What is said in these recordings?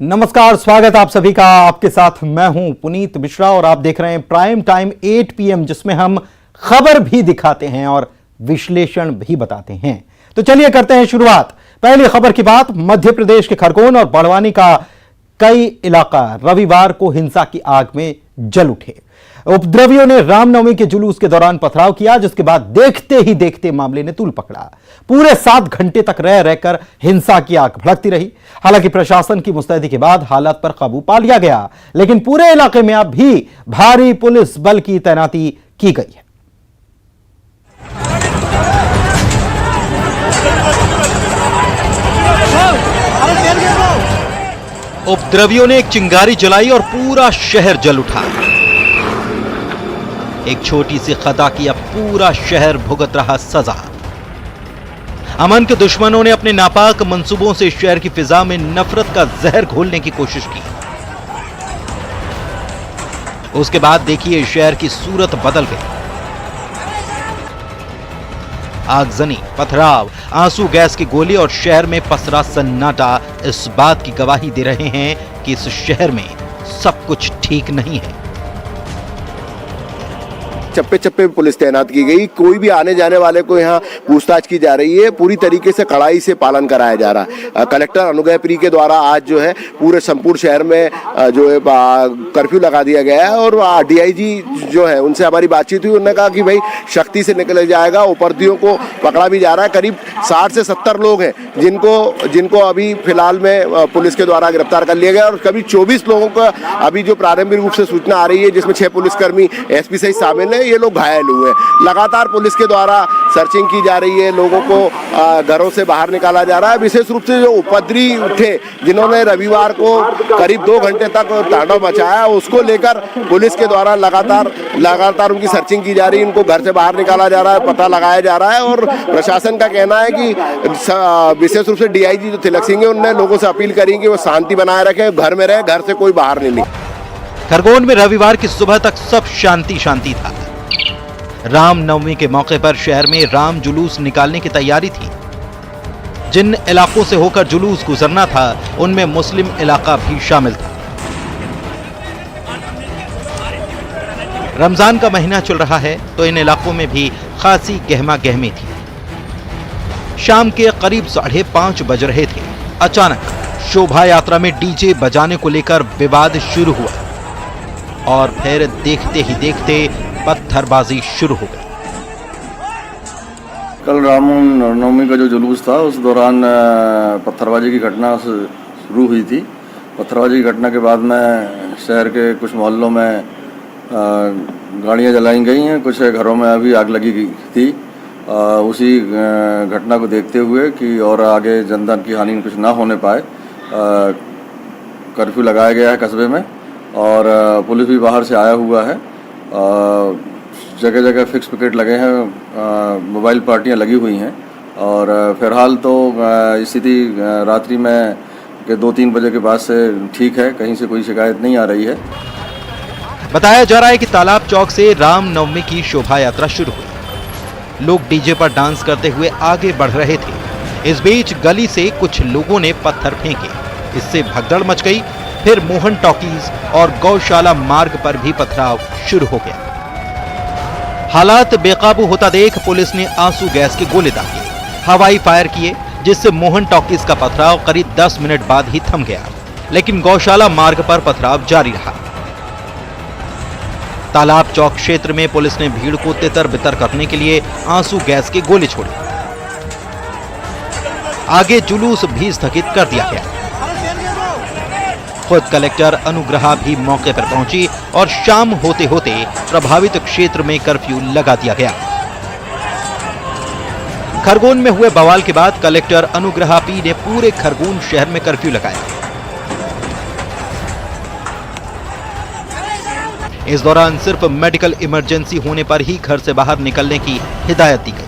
नमस्कार, स्वागत आप सभी का। आपके साथ मैं हूं पुनीत मिश्रा और आप देख रहे हैं प्राइम टाइम 8 PM, जिसमें हम खबर भी दिखाते हैं और विश्लेषण भी बताते हैं। तो चलिए करते हैं शुरुआत। पहली खबर की बात, मध्य प्रदेश के खरगोन और बड़वानी का कई इलाका रविवार को हिंसा की आग में जल उठे। उपद्रवियों ने रामनवमी के जुलूस के दौरान पथराव किया, जिसके बाद देखते ही देखते मामले ने तूल पकड़ा। पूरे 7 घंटे तक रहकर हिंसा की आग भड़कती रही। हालांकि प्रशासन की मुस्तैदी के बाद हालात पर काबू पा लिया गया, लेकिन पूरे इलाके में अब भी भारी पुलिस बल की तैनाती की गई है। उपद्रवियों ने एक चिंगारी जलाई और पूरा शहर जल उठा। एक छोटी सी खता की अब पूरा शहर भुगत रहा सजा। अमन के दुश्मनों ने अपने नापाक मंसूबों से शहर की फिजा में नफरत का जहर घोलने की कोशिश की। उसके बाद देखिए शहर की सूरत बदल गई। आगजनी, पथराव, आंसू गैस की गोली और शहर में पसरा सन्नाटा इस बात की गवाही दे रहे हैं कि इस शहर में सब कुछ ठीक नहीं है। चप्पे चप्पे पे पुलिस तैनात की गई। कोई भी आने जाने वाले को यहाँ पूछताछ की जा रही है। पूरी तरीके से कड़ाई से पालन कराया जा रहा है। कलेक्टर अनुग्रह प्री के द्वारा आज जो है पूरे संपूर्ण शहर में जो है कर्फ्यू लगा दिया गया है। और DIG जो है उनसे हमारी बातचीत हुई। उन्होंने कहा कि भाई सख्ती से निकल जाएगा। उपद्रवियों को पकड़ा भी जा रहा है। करीब 60 से 70 लोग हैं जिनको अभी फिलहाल में पुलिस के द्वारा गिरफ्तार कर लिया गया। और करीब 24 लोगों का अभी जो प्रारंभिक रूप से सूचना आ रही है, जिसमें 6 पुलिसकर्मी SP सहित शामिल है, ये लोग घायल हुए हैं। लगातार पुलिस के द्वारा सर्चिंग की जा रही है। लोगों को घरों से बाहर निकाला जा रहा है। विशेष रूप से जो उपद्रवी उठे, जिन्होंने रविवार को करीब 2 घंटे तक तांडव मचाया, उसको लेकर पुलिस के द्वारा लगातार उनकी सर्चिंग की जा रही है। उनको घर से बाहर निकाला जा रहा है, पता लगाया जा रहा है। और प्रशासन का कहना है कि विशेष रूप से DIG जो तिलक सिंह है, उन्होंने लोगों से अपील करी कि वो शांति बनाए रखें, घर में रहे, घर से कोई बाहर नहीं निकले। खरगोन में रविवार की सुबह तक सब शांति शांति था। रामनवमी के मौके पर शहर में राम जुलूस निकालने की तैयारी थी। जिन इलाकों से होकर जुलूस गुजरना था, उनमें मुस्लिम इलाका भी शामिल था। रमजान का महीना चल रहा है, तो इन इलाकों में भी खासी गहमा गहमी थी। शाम के करीब 5:30 बज रहे थे। अचानक शोभा यात्रा में DJ बजाने को लेकर विवाद शुरू हुआ और फिर देखते ही देखते पत्थरबाजी शुरू हो गई। कल रामनवमी का जो जुलूस था, उस दौरान पत्थरबाजी की घटना शुरू हुई थी। पत्थरबाजी की घटना के बाद में शहर के कुछ मोहल्लों में गाड़ियां जलाई गई हैं, कुछ घरों में अभी आग लगी गई थी। उसी घटना को देखते हुए कि और आगे जनधन की हानि कुछ ना होने पाए, कर्फ्यू लगाया गया है कस्बे में। और पुलिस भी बाहर से आया हुआ है। जगह जगह फिक्स पिकेट लगे हैं, मोबाइल पार्टियां लगी हुई हैं। और फिलहाल तो स्थिति रात्रि में के 2-3 बजे के बाद से ठीक है, कहीं से कोई शिकायत नहीं आ रही है। बताया जा रहा है कि तालाब चौक से रामनवमी की शोभा यात्रा शुरू हुई। लोग DJ पर डांस करते हुए आगे बढ़ रहे थे। इस बीच गली से कुछ लोगों ने पत्थर फेंके। इससे भगदड़ मच गई। फिर मोहन टॉकीज और गौशाला मार्ग पर भी पथराव शुरू हो गया। हालात बेकाबू होता देख पुलिस ने आंसू गैस के गोले दागे, हवाई फायर किए, जिससे मोहन टॉकीज का पथराव करीब 10 मिनट बाद ही थम गया। लेकिन गौशाला मार्ग पर पथराव जारी रहा। तालाब चौक क्षेत्र में पुलिस ने भीड़ को तितर बितर करने के लिए आंसू गैस के गोले छोड़े। आगे जुलूस भी स्थगित कर दिया गया। खुद कलेक्टर अनुग्रहा भी मौके पर पहुंची और शाम होते होते प्रभावित क्षेत्र में कर्फ्यू लगा दिया गया। खरगोन में हुए बवाल के बाद कलेक्टर अनुग्रहा पी ने पूरे खरगोन शहर में कर्फ्यू लगाया। इस दौरान सिर्फ मेडिकल इमरजेंसी होने पर ही घर से बाहर निकलने की हिदायत दी गई।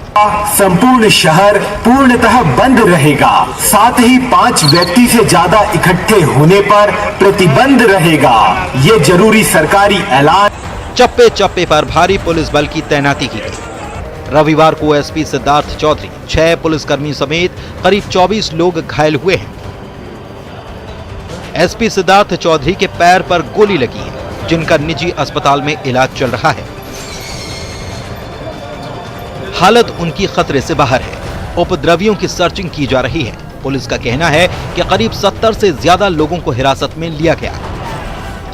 संपूर्ण शहर पूर्णतः बंद रहेगा। साथ ही 5 व्यक्ति से ज्यादा इकट्ठे होने पर प्रतिबंध रहेगा। ये जरूरी सरकारी ऐलान। चप्पे चप्पे पर भारी पुलिस बल की तैनाती की गई। रविवार को SP सिद्धार्थ चौधरी, 6 पुलिसकर्मी समेत करीब 24 लोग घायल हुए हैं। एसपी सिद्धार्थ चौधरी के पैर पर गोली लगी है, जिनका निजी अस्पताल में इलाज चल रहा है। हालत उनकी खतरे से बाहर है। उपद्रवियों की सर्चिंग की जा रही है। पुलिस का कहना है कि करीब 70 से ज्यादा लोगों को हिरासत में लिया गया।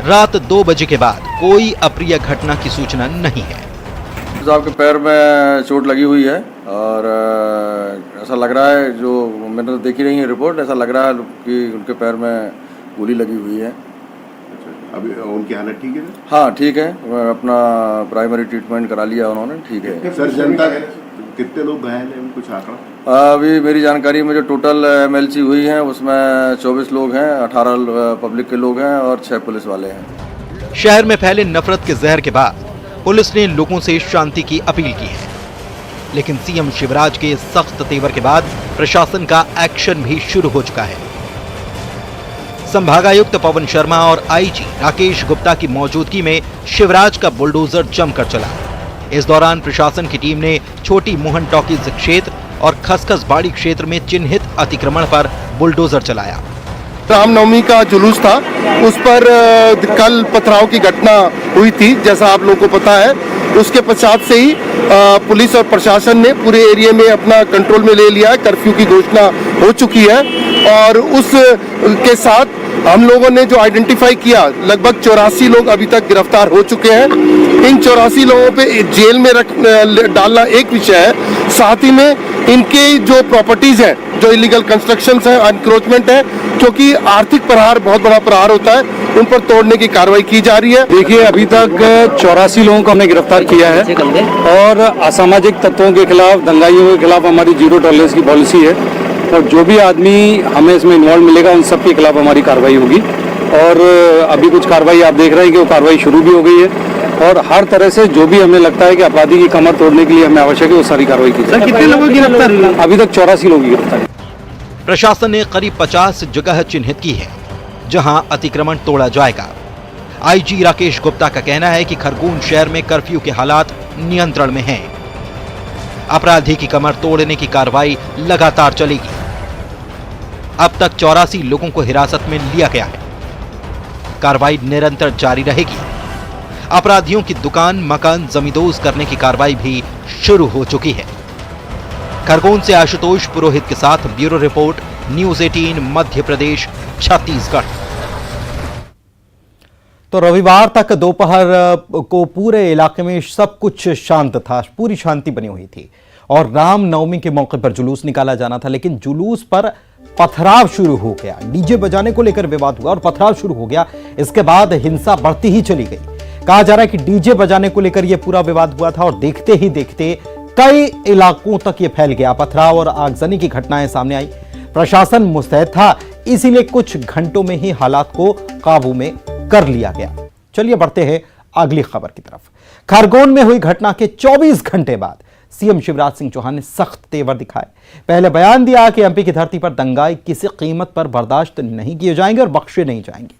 रात 2 बजे के बाद कोई अप्रिय घटना की सूचना नहीं है। साहब के पैर में चोट लगी हुई है और ऐसा लग रहा है, जो मैंने तो देखी नहीं है रिपोर्ट, ऐसा लग रहा है कि उनके पैर में गोली लगी हुई है। अभी उनकी हालत ठीक है? हाँ ठीक है, अपना प्राइमरी ट्रीटमेंट करा लिया उन्होंने, ठीक है। सर, जनता कितने लोग घायल हैं, कुछ आंकड़ा? अभी मेरी जानकारी में जो टोटल एमएलसी हुई है उसमें 24 लोग हैं, 18 पब्लिक के लोग हैं और 6 पुलिस वाले हैं। शहर में फैले नफरत के जहर के बाद पुलिस ने लोगों से शांति की अपील की है, लेकिन सीएम शिवराज के सख्त तेवर के बाद प्रशासन का एक्शन भी शुरू हो चुका है। संभागायुक्त पवन शर्मा और आईजी राकेश गुप्ता की मौजूदगी में शिवराज का बुलडोजर जमकर चला। इस दौरान प्रशासन की टीम ने छोटी मोहन टॉकीज क्षेत्र और खसखस बाड़ी क्षेत्र में चिन्हित अतिक्रमण पर बुलडोजर चलाया। रामनवमी का जुलूस था, उस पर कल पथराव की घटना हुई थी, जैसा आप लोगों को पता है। उसके पश्चात से ही पुलिस और प्रशासन ने पूरे एरिया में अपना कंट्रोल में ले लिया है। कर्फ्यू की घोषणा हो चुकी है और उस के साथ हम लोगों ने जो आइडेंटिफाई किया, लगभग 84 लोग अभी तक गिरफ्तार हो चुके हैं। इन 84 लोगों पे जेल में डालना एक विषय है, साथ ही में इनके जो प्रॉपर्टीज हैं, जो इलीगल कंस्ट्रक्शंस हैं, एनक्रोचमेंट है, क्योंकि आर्थिक प्रहार बहुत बड़ा प्रहार होता है, उन पर तोड़ने की कार्रवाई की जा रही है। देखिए, अभी तक 84 लोगों को हमने गिरफ्तार किया है और असामाजिक तत्वों के खिलाफ, दंगाइयों के खिलाफ हमारी जीरो टॉलरेंस की पॉलिसी है और जो भी आदमी हमें इसमें इन्वॉल्व मिलेगा उन सब के खिलाफ हमारी कार्रवाई होगी। और अभी कुछ कार्रवाई आप देख रहे हैं कि वो कार्रवाई शुरू भी हो गई है और हर तरह से जो भी हमें लगता है कि अपराधी की कमर तोड़ने के लिए हमें आवश्यक है वो सारी कार्रवाई की जाए। कितने लोगों की गिरफ्तार हुई? अभी तक 84 लोगों की गिरफ्तार। प्रशासन ने करीब 50 जगह चिन्हित की है जहां अतिक्रमण तोड़ा जाएगा। आईजी राकेश गुप्ता का कहना है कि खरगोन शहर में कर्फ्यू के हालात नियंत्रण में हैं। अपराधी की कमर तोड़ने की कार्रवाई लगातार चलेगी। अब तक 84 लोगों को हिरासत में लिया गया है। कार्रवाई निरंतर जारी रहेगी। अपराधियों की दुकान, मकान जमींदोज करने की कार्रवाई भी शुरू हो चुकी है। खरगोन से आशुतोष पुरोहित के साथ bureau report, news 18 Madhya Pradesh, Chhattisgarh. तो रविवार तक दोपहर को पूरे इलाके में सब कुछ शांत था, पूरी शांति बनी हुई थी और रामनवमी के मौके पर जुलूस निकाला जाना था, लेकिन जुलूस पर पथराव शुरू हो गया। डीजे बजाने को लेकर विवाद हुआ और पथराव शुरू हो गया। इसके बाद हिंसा बढ़ती ही चली गई। कहा जा रहा है कि डीजे बजाने को लेकर यह पूरा विवाद हुआ था और देखते ही देखते कई इलाकों तक यह फैल गया। पथराव और आगजनी की घटनाएं सामने आई। प्रशासन मुस्तैद था, इसीलिए कुछ घंटों में ही हालात को काबू में कर लिया गया। चलिए बढ़ते हैं अगली खबर की तरफ। खरगोन में हुई घटना के 24 घंटे बाद सीएम शिवराज सिंह चौहान ने सख्त तेवर दिखाए। पहले बयान दिया कि एमपी की धरती पर दंगाई किसी कीमत पर बर्दाश्त नहीं किए जाएंगे और बख्शे नहीं जाएंगे।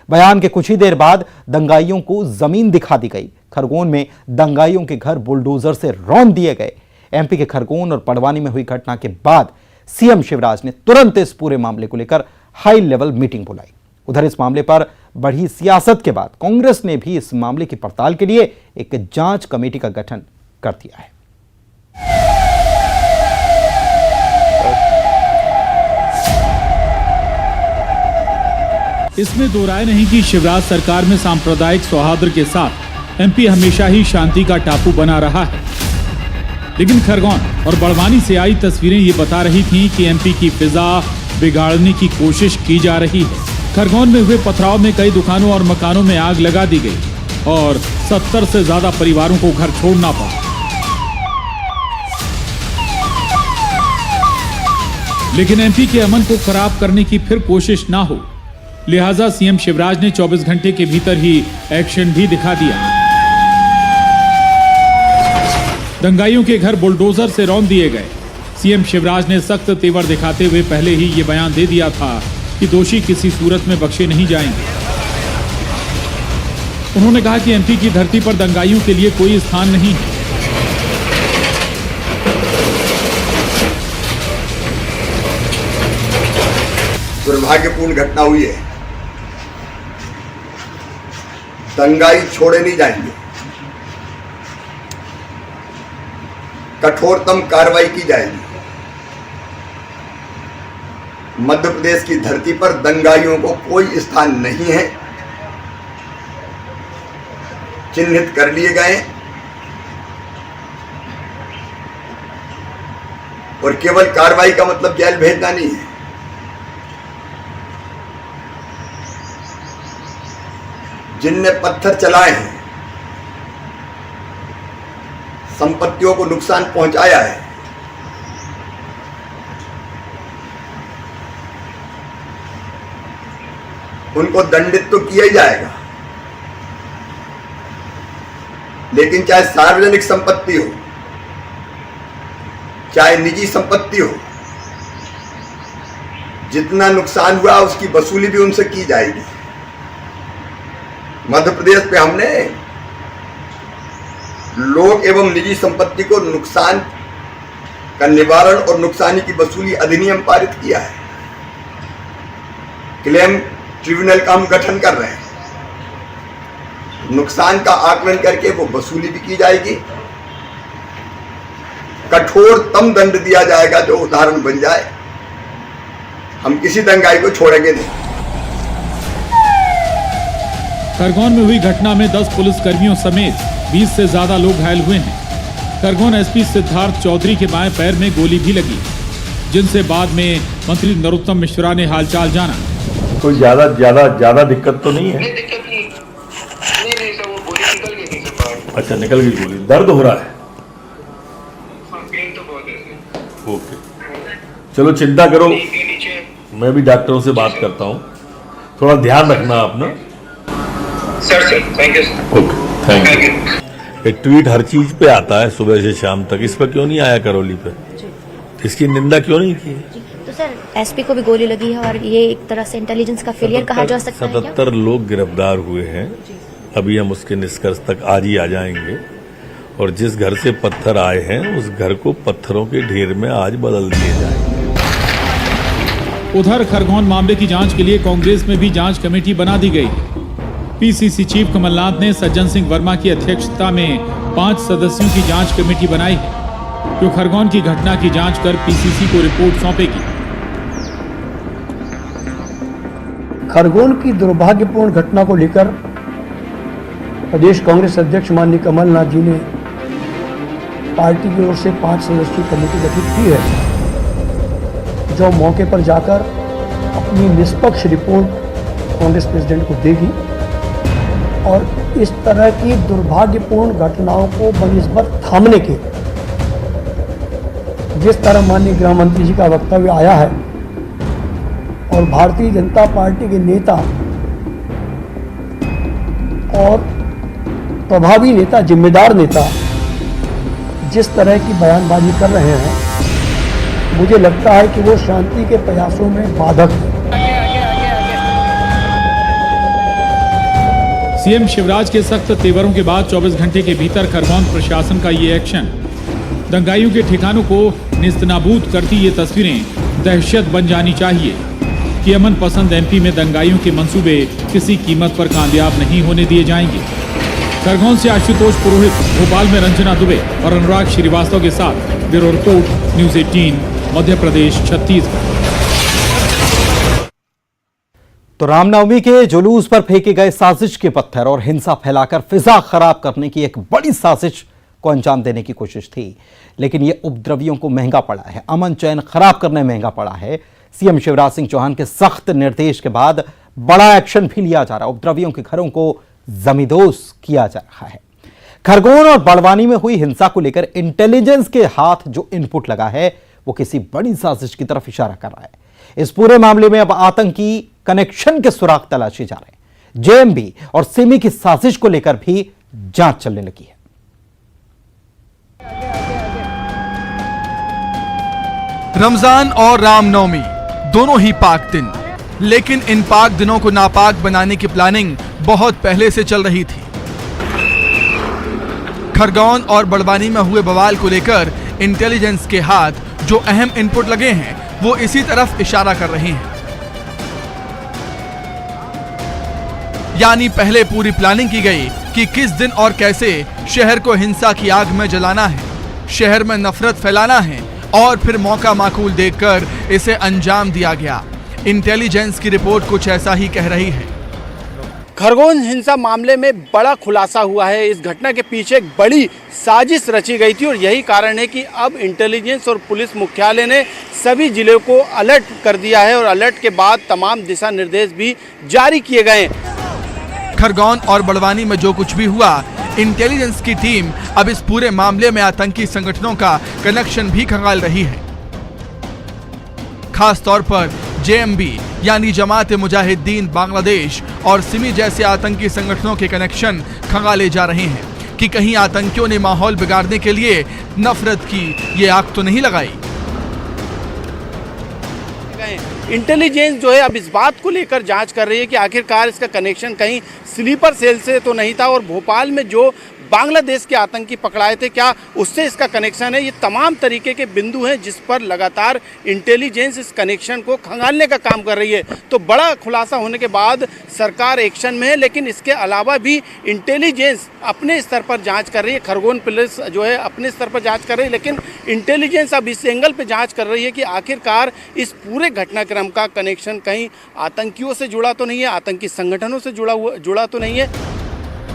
बयान के कुछ ही देर बाद दंगाइयों को जमीन दिखा दी गई। खरगोन में दंगाइयों के घर बुलडोजर से रौंद दिए गए। एमपी के खरगोन और पड़वानी में हुई घटना के बाद सीएम शिवराज ने तुरंत इस पूरे मामले को लेकर हाई लेवल मीटिंग बुलाई। उधर इस मामले पर बढ़ी सियासत के बाद कांग्रेस ने भी इस मामले की पड़ताल के लिए एक जांच कमेटी का गठन कर दिया है। इसमें दो राय नहीं कि शिवराज सरकार में सांप्रदायिक सौहार्द के साथ एमपी हमेशा ही शांति का टापू बना रहा है, लेकिन खरगोन और बड़वानी से आई तस्वीरें ये बता रही थीं कि एमपी की फिजा बिगाड़ने की कोशिश की जा रही है। खरगोन में हुए पथराव में कई दुकानों और मकानों में आग लगा दी गई और 70 से ज्यादा परिवारों को घर छोड़ना पड़ा। लेकिन एमपी के अमन को खराब करने की फिर कोशिश ना हो, लिहाजा सीएम शिवराज ने 24 घंटे के भीतर ही एक्शन भी दिखा दिया। दंगाइयों के घर बुलडोजर से रौंद दिए गए। सीएम शिवराज ने सख्त तेवर दिखाते हुए पहले ही ये बयान दे दिया था कि दोषी किसी सूरत में बख्शे नहीं जाएंगे। उन्होंने कहा कि एमपी की धरती पर दंगाइयों के लिए कोई स्थान नहीं है। दुर्भाग्यपूर्ण घटना हुई है दंगाई छोड़े नहीं जाएंगे। कठोरतम कार्रवाई की जाएगी। मध्य प्रदेश की धरती पर दंगाइयों को कोई स्थान नहीं है। चिन्हित कर लिए गए और केवल कार्रवाई का मतलब जेल भेजना नहीं है। जिनने पत्थर चलाए हैं, संपत्तियों को नुकसान पहुंचाया है, उनको दंडित तो किया ही जाएगा। लेकिन चाहे सार्वजनिक संपत्ति हो, चाहे निजी संपत्ति हो, जितना नुकसान हुआ उसकी वसूली भी उनसे की जाएगी। मध्य प्रदेश पे हमने लोक एवं निजी संपत्ति को नुकसान का निवारण और नुकसानी की वसूली अधिनियम पारित किया है। क्लेम ट्रिब्यूनल का हम गठन कर रहे हैं। नुकसान का आकलन करके वो वसूली भी की जाएगी। कठोरतम दंड दिया जाएगा जो उदाहरण बन जाए। हम किसी दंगाई को छोड़ेंगे नहीं। खरगोन में हुई घटना में 10 पुलिसकर्मियों समेत 20 से ज्यादा लोग घायल हुए हैं। खरगोन एसपी सिद्धार्थ चौधरी के बाएं पैर में गोली भी लगी, जिनसे बाद में मंत्री नरोत्तम मिश्रा ने हालचाल जाना। कोई ज्यादा दिक्कत तो नहीं है? नहीं, दिक्कत नहीं सर, वो गोली निकल गई थी सर। अच्छा, निकल गई गोली। दर्द हो रहा है? पेन तो बहुत है। ओके, चलो चिंता करो, मैं भी डॉक्टरों से बात करता हूँ। थोड़ा ध्यान रखना अपना। Sir thank you sir. Okay, thank you. एक ट्वीट हर चीज पे आता है सुबह से शाम तक, इस पर क्यों नहीं आया करौली पे? इसकी निंदा क्यों नहीं की? तो सर एसपी को भी गोली लगी है और ये एक तरह से इंटेलिजेंस का फेलियर कहा जा सकता है क्या? 77 लोग गिरफ्तार हुए हैं। अभी हम उसके निष्कर्ष तक आज ही आ जाएंगे और जिस घर से पत्थर आए हैं उस घर को पत्थरों के ढेर में आज बदल दिए जाएंगे। उधर खरगोन मामले की जांच के लिए कांग्रेस में भी जांच कमेटी बना दी गई। पीसीसी चीफ कमलनाथ ने सज्जन सिंह वर्मा की अध्यक्षता में 5 सदस्यों की जांच कमेटी बनाई है, जो खरगोन की घटना की जांच कर पीसीसी को रिपोर्ट सौंपेगी। खरगोन की दुर्भाग्यपूर्ण घटना को लेकर प्रदेश कांग्रेस अध्यक्ष माननीय कमलनाथ जी ने पार्टी की ओर से 5 सदस्यीय कमेटी गठित की है, जो मौके पर जाकर अपनी निष्पक्ष रिपोर्ट कांग्रेस प्रेसिडेंट को देगी और इस तरह की दुर्भाग्यपूर्ण घटनाओं को बनिस्बत थामने के, जिस तरह माननीय गृह मंत्री जी का वक्तव्य आया है और भारतीय जनता पार्टी के नेता और प्रभावी नेता, जिम्मेदार नेता जिस तरह की बयानबाजी कर रहे हैं, मुझे लगता है कि वो शांति के प्रयासों में बाधक है। सीएम शिवराज के सख्त तेवरों के बाद 24 घंटे के भीतर खरगोन प्रशासन का ये एक्शन। दंगाइयों के ठिकानों को निस्तनाबूद करती ये तस्वीरें दहशत बन जानी चाहिए कि अमन पसंद एमपी में दंगाइयों के मंसूबे किसी कीमत पर कामयाब नहीं होने दिए जाएंगे। खरगोन से आशुतोष पुरोहित, भोपाल में रंजना दुबे और अनुराग श्रीवास्तव के साथ bureau report, news 18, Madhya Pradesh, Chhattisgarh. तो रामनवमी के जुलूस पर फेंके गए साजिश के पत्थर और हिंसा फैलाकर फिजा खराब करने की एक बड़ी साजिश को अंजाम देने की कोशिश थी, लेकिन यह उपद्रवियों को महंगा पड़ा है। अमन चैन खराब करने महंगा पड़ा है। सीएम शिवराज सिंह चौहान के सख्त निर्देश के बाद बड़ा एक्शन भी लिया जा रहा है। उपद्रवियों के घरों को जमींदोज किया जा रहा है। खरगोन और बड़वानी में हुई हिंसा को लेकर इंटेलिजेंस के हाथ जो इनपुट लगा है वो किसी बड़ी साजिश की तरफ इशारा कर रहा है। इस पूरे मामले में अब आतंकी कनेक्शन के सुराग तलाशे जा रहे हैं। जेएमबी और सिमी की साजिश को लेकर भी जांच चलने लगी है। रमजान और रामनवमी दोनों ही पाक दिन, लेकिन इन पाक दिनों को नापाक बनाने की प्लानिंग बहुत पहले से चल रही थी। खरगोन और बड़वानी में हुए बवाल को लेकर इंटेलिजेंस के हाथ जो अहम इनपुट लगे हैं वो इसी तरफ इशारा कर रहे हैं। यानी पहले पूरी प्लानिंग की गई कि किस दिन और कैसे शहर को हिंसा की आग में जलाना है, शहर में नफरत फैलाना है और फिर मौका माकूल देखकर इसे अंजाम दिया गया। इंटेलिजेंस की रिपोर्ट कुछ ऐसा ही कह रही है। खरगोन हिंसा मामले में बड़ा खुलासा हुआ है। इस घटना के पीछे एक बड़ी साजिश रची गई थी और यही कारण है कि अब इंटेलिजेंस और पुलिस मुख्यालय ने सभी जिलों को अलर्ट कर दिया है और अलर्ट के बाद तमाम दिशा निर्देश भी जारी किए गए। खरगोन और बड़वानी में जो कुछ भी हुआ, इंटेलिजेंस की टीम अब इस पूरे मामले में आतंकी संगठनों का कनेक्शन भी खंगाल रही है। खास तौर पर JMB यानी जमात मुजाहिदीन बांग्लादेश और सिमी जैसे आतंकी संगठनों के कनेक्शन खंगाले जा रहे हैं कि कहीं आतंकियों ने माहौल बिगाड़ने के लिए नफरत की ये आग तो नहीं लगाई। इंटेलिजेंस जो है अब इस बात को लेकर जांच कर रही है कि आखिरकार इसका कनेक्शन कहीं स्लीपर सेल से तो नहीं था और भोपाल में जो बांग्लादेश के आतंकी पकड़ाए थे क्या उससे इसका कनेक्शन है। ये तमाम तरीके के बिंदु हैं जिस पर लगातार इंटेलिजेंस इस कनेक्शन को खंगालने का काम कर रही है। तो बड़ा खुलासा होने के बाद सरकार एक्शन में है, लेकिन इसके अलावा भी इंटेलिजेंस अपने स्तर पर जांच कर रही है। खरगोन पुलिस जो है अपने स्तर पर जांच कर रही है, लेकिन इंटेलिजेंस अब इस एंगल पर जाँच कर रही है कि आखिरकार इस पूरे घटनाक्रम का कनेक्शन कहीं आतंकियों से जुड़ा तो नहीं है, आतंकी संगठनों से जुड़ा तो नहीं है।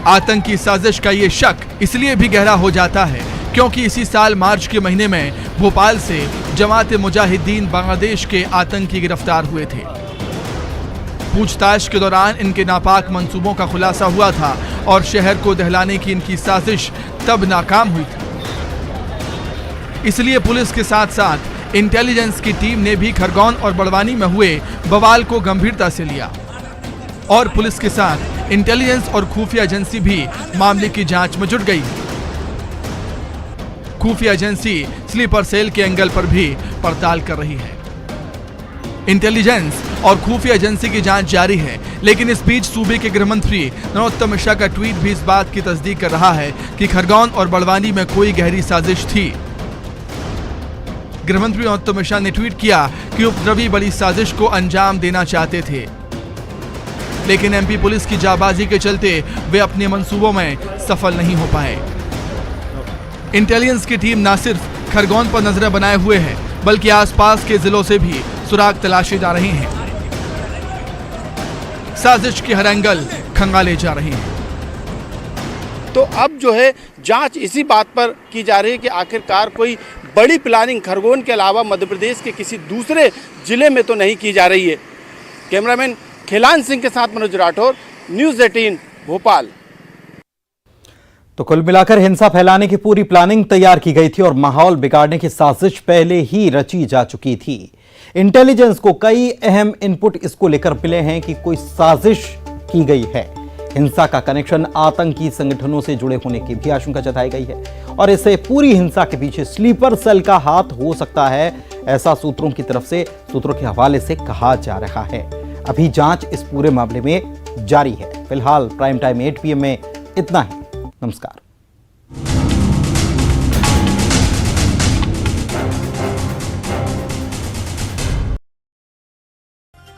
आतंकी साजिश का ये शक इसलिए भी गहरा हो जाता है क्योंकि इसी साल मार्च के महीने में भोपाल से जमात मुजाहिदीन बांग्लादेश के आतंकी गिरफ्तार हुए थे। पूछताछ के दौरान इनके नापाक मंसूबों का खुलासा हुआ था और शहर को दहलाने की इनकी साजिश तब नाकाम हुई थी। इसलिए पुलिस के साथ साथ इंटेलिजेंस की टीम ने भी खरगोन और बड़वानी में हुए बवाल को गंभीरता से लिया और पुलिस के साथ इंटेलिजेंस और खुफिया एजेंसी भी मामले की जांच में जुट गई। खुफिया एजेंसी स्लीपर सेल के एंगल पर भी पड़ताल कर रही है। इंटेलिजेंस और खुफिया एजेंसी की जांच जारी है, लेकिन इस बीच सूबे के गृह मंत्री नरोत्तम मिश्रा का ट्वीट भी इस बात की तस्दीक कर रहा है कि खरगोन और बड़वानी में कोई गहरी साजिश थी। गृह मंत्री नरोत्तम मिश्रा ने ट्वीट किया कि उपद्रवी बड़ी साजिश को अंजाम देना चाहते थे, लेकिन MP पुलिस की जाबाजी के चलते वे अपने मंसूबों में सफल नहीं हो पाए। इंटेलिजेंस की टीम न सिर्फ खरगोन पर नजरें बनाए हुए है, बल्कि आसपास के जिलों से भी सुराग तलाशे जा रहे हैं। साजिश के हर एंगल खंगाले जा रहे हैं। तो अब जो है जांच इसी बात पर की जा रही है कि आखिरकार कोई बड़ी प्लानिंग खरगोन के अलावा मध्य प्रदेश के किसी दूसरे जिले में तो नहीं की जा रही है। कैमरामैन खिलान सिंह के साथ मनोज राठौर, न्यूज़ 18 भोपाल। तो कुल मिलाकर हिंसा फैलाने की पूरी प्लानिंग तैयार की गई थी और माहौल बिगाड़ने की साजिश पहले ही रची जा चुकी थी। इंटेलिजेंस को कई अहम इनपुट इसको लेकर मिले हैं कि कोई साजिश की गई है। हिंसा का कनेक्शन आतंकी संगठनों से जुड़े होने की भी आशंका जताई गई है और इससे पूरी हिंसा के पीछे स्लीपर सेल का हाथ हो सकता है, ऐसा सूत्रों की तरफ से, सूत्रों के हवाले से कहा जा रहा है। अभी जांच इस पूरे मामले में जारी है। फिलहाल प्राइम टाइम 8 PM में इतना ही। नमस्कार।